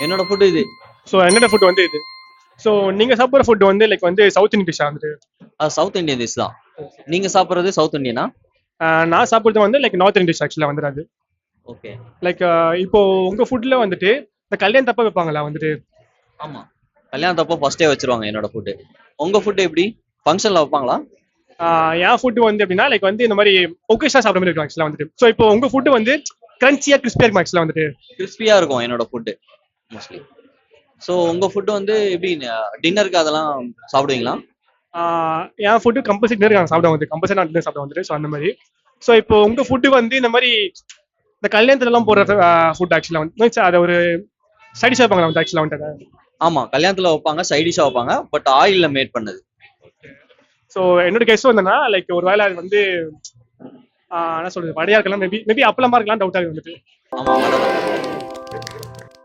என்னோட ஃபுட் இது. ஸோ என்னோட ஃபுட் வந்து இது. ஸோ நீங்க சாப்பிட்ற ஃபுட் வந்து லைக் வந்து சவுத் இந்தியன் டிஷ்ஷா வந்துட்டு? அது சவுத் இந்தியன் டிஷ் தான். நீங்க சாப்பிடுறது சவுத் இந்தியனா? நான் சாப்பிட்றது வந்து லைக் நார்த் இந்தியன் டிஷ் ஆக்சுவலாக வந்துடாது. ஓகே. லைக் இப்போ உங்க ஃபுட்ல வந்துட்டு இந்த கல்யாணத்தப்ப வைப்பாங்களா வந்துட்டு? ஆமா. கல்யாணத்தப்போ ஃபர்ஸ்டே வச்சிருவாங்க என்னோட ஃபுட். உங்க ஃபுட் எப்படி? ஃபங்க்ஷன்ல வைப்பாங்களா? என் ஃபுட் வந்து எப்படின்னா லைக் வந்து இந்த மாதிரி ஒகேஷனாக சாப்பிட்ற மாதிரி இருக்கும் ஆக்சுவலாக வந்துட்டு. ஸோ இப்போ உங்க ஃபுட் வந்து கிரன்ச்சியா கிறிஸ்பியா இருக்கும் ஆக்சுவலாக வந்துட்டு. கிறிஸ்பியா இருக்கும் என்னோட ஃபுட் மோஸ்ட்லி. ஸோ உங்க ஃபுட் வந்து எப்படி டின்னருக்கு அதெல்லாம் சாப்பிடுவீங்களா? என் ஃபுட்டு கம்பல்சரி டின்னர் நாங்கள் சாப்பிட வந்து கம்பல்சரி நான் டின்னர் சாப்பிட வந்துட்டு. ஸோ அந்த மாதிரி. ஸோ இப்போ உங்க ஃபுட்டு வந்து இந்த மாதிரி இந்த கல்யாணத்துலலாம் போடுற ஃபுட் ஆக்சுவலாக வந்து அதை ஒரு சைடிஷாக வைப்பாங்களா வந்து ஆக்சுவலாக வந்துட்டு? ஆமா, கல்யாணத்துல வைப்பாங்க, சைட் டிஷ்ஷா வைப்பாங்க, பட் ஆயில்ல மேட் பண்ணது. ஸோ என்னோட கெஸ்ட் வந்தேன்னா லைக் ஒரு வேளை அது வந்து என்ன சொல்றது வடையா இருக்கலாம், மேபி அப்பளமா இருக்கலாம், டவுட்டாக வந்துட்டு. ஆமா, வடை தான்.